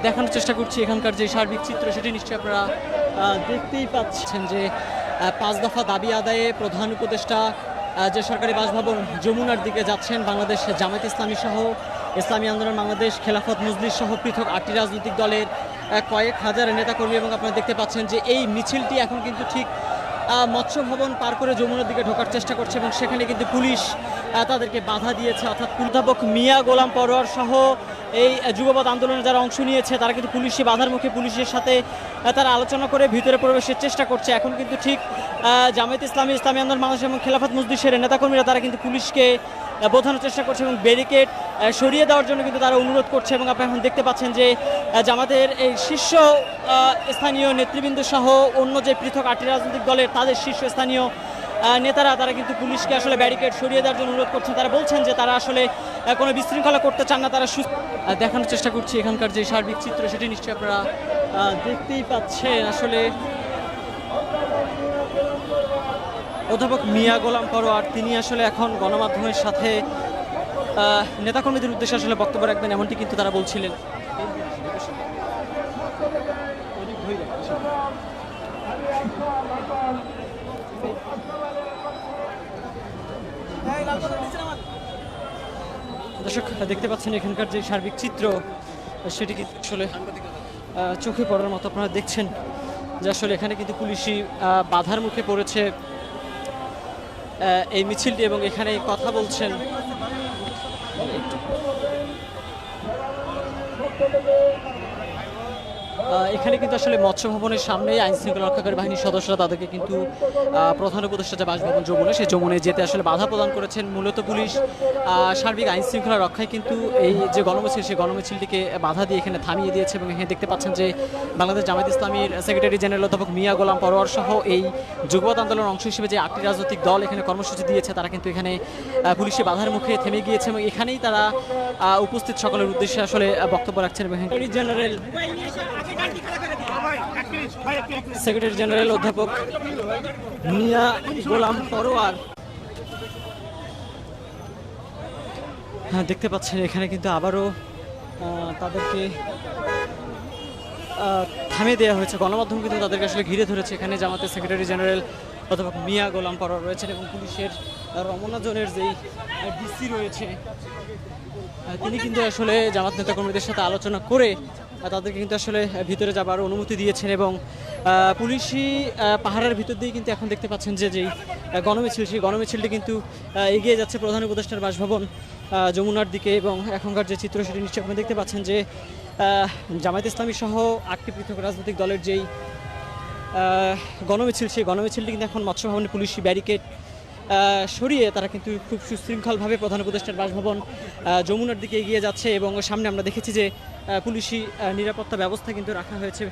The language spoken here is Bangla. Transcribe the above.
দেখানোর চেষ্টা করছি এখানকার যে সার্বিক চিত্র সেটি নিশ্চয়ই আপনারা দেখতেই পাচ্ছেন যে 5 দফা দাবি আদায়ে প্রধান উপদেষ্টা যে সরকারি বাসভবন যমুনার দিকে যাচ্ছেন। বাংলাদেশ জামায়াত ইসলামী সহ ইসলামী আন্দোলন বাংলাদেশ, খেলাফত মজলিস সহ পৃথক 8টি রাজনৈতিক দলের কয়েক হাজার নেতাকর্মী, এবং আপনারা দেখতে পাচ্ছেন যে এই মিছিলটি এখন কিন্তু ঠিক মৎস্য ভবন পার করে যমুনার দিকে ঢোকার চেষ্টা করছে, এবং সেখানে কিন্তু পুলিশ তাদেরকে বাধা দিয়েছে। অর্থাৎ অধ্যাপক মিয়া গোলাম পরোয়ার সহ এই যুগপৎ আন্দোলনে যারা অংশ নিয়েছে তারা কিন্তু পুলিশি বাধার মুখে পুলিশের সাথে তারা আলোচনা করে ভিতরে প্রবেশের চেষ্টা করছে। এখন কিন্তু ঠিক জামায়াত ইসলামী, ইসলামী আন্দোলন বাংলাদেশ এবং খেলাফত মজলিসের নেতাকর্মীরা তারা কিন্তু পুলিশকে বোঝানোর চেষ্টা করছে এবং ব্যারিকেড সরিয়ে দেওয়ার জন্য কিন্তু তারা অনুরোধ করছে। এবং আপনি এখন দেখতে পাচ্ছেন যে জামাতের এই শীর্ষ স্থানীয় নেতৃবৃন্দ সহ অন্য যে পৃথক 8টি রাজনৈতিক দলের তাদের শীর্ষস্থানীয় নেতারা তারা কিন্তু পুলিশকে আসলে ব্যারিকেড সরিয়ে দেওয়ার জন্য অনুরোধ করছেন। তারা বলছেন যে তারা আসলে কোনো বিশৃঙ্খলা করতে চান না। তারা দেখানোর চেষ্টা করছি এখানকার যে সার্বিক চিত্র সেটি নিশ্চয়ই আপনারা দেখতেই পাচ্ছেন। আসলে অধ্যাপক মিয়া গোলাম পরোয়ার তিনি আসলে এখন গণমাধ্যমের সাথে নেতাকর্মীদের উদ্দেশ্যে আসলে বক্তব্য রাখবেন, এমনটি কিন্তু তারা বলছিলেন। দর্শক দেখতে পাচ্ছেন এখানকার যে সার্বিক চিত্র সেটি কিন্তু আসলে চোখে পড়ার মতো। আপনারা দেখছেন যে আসলে এখানে কিন্তু পুলিশি বাধার মুখে পড়েছে এই মিছিলটি, এবং এখানে কথা বলছেন এখানে কিন্তু আসলে মৎস্য ভবনের সামনে আইন শৃঙ্খলা রক্ষাকারী বাহিনীর সদস্যরা তাদেরকে কিন্তু প্রধান উপদেষ্টা যে বাসভবন যমুনা সেই যমুনে যেতে আসলে বাধা প্রদান করেছেন। মূলত পুলিশ সার্বিক আইন শৃঙ্খলা রক্ষায় কিন্তু এই যে গণমিছিল সেই গণমিছিলটিকে বাধা দিয়ে এখানে থামিয়ে দিয়েছে। এবং এখানে দেখতে পাচ্ছেন যে বাংলাদেশ জামায়াত ইসলামীর সেক্রেটারি জেনারেল অধ্যাপক মিয়া গোলাম পরোয়ার সহ এই যুগপৎ আন্দোলনের অংশ হিসেবে যে 8টি রাজনৈতিক দল এখানে কর্মসূচি দিয়েছে তারা কিন্তু এখানে পুলিশি বাধার মুখে থেমে গিয়েছে, এবং এখানেই তারা উপস্থিত সকলের উদ্দেশ্যে আসলে বক্তব্য রাখছেন। এবং সেক্রেটারি জেনারেল অধ্যাপক মিয়া গোলাম পরোয়ার দেখতে পাচ্ছেন এখানে কিন্তু আবারও তাদেরকে থামিয়ে দেওয়া হয়েছে। গণমাধ্যম কিন্তু তাদেরকে আসলে ঘিরে ধরেছে। এখানে জামাতের সেক্রেটারি জেনারেল অধ্যাপক মিয়া গোলাম পরোয়ার রয়েছেন, এবং পুলিশের রমনা জোনের যেই ডিসি রয়েছে তিনি কিন্তু আসলে জামাত নেতাকর্মীদের সাথে আলোচনা করে তাদেরকে কিন্তু আসলে ভিতরে যাবার অনুমতি দিয়েছেন। এবং পুলিশি পাহাড়ের ভিতর দিয়ে কিন্তু এখন দেখতে পাচ্ছেন যে যেই গণমিছিল সেই গণমিছিলটি কিন্তু এগিয়ে যাচ্ছে প্রধান উপদেষ্টার বাসভবন যমুনার দিকে। এবং এখনকার যে চিত্র সেটি নিশ্চয়ই আপনি দেখতে পাচ্ছেন যে জামায়াত ইসলামী সহ 8টি পৃথক রাজনৈতিক দলের যেই গণমিছিল সেই গণমিছিলটি কিন্তু এখন মৎস্য ভবনের পুলিশি ব্যারিকেড সরিয়ে তারা কিন্তু খুব সুশৃঙ্খলভাবে প্রধান উপদেষ্টার বাসভবন যমুনার দিকে এগিয়ে যাচ্ছে। এবং সামনে আমরা দেখেছি যে পুলিশি নিরাপত্তা ব্যবস্থা কিন্তু রাখা হয়েছে।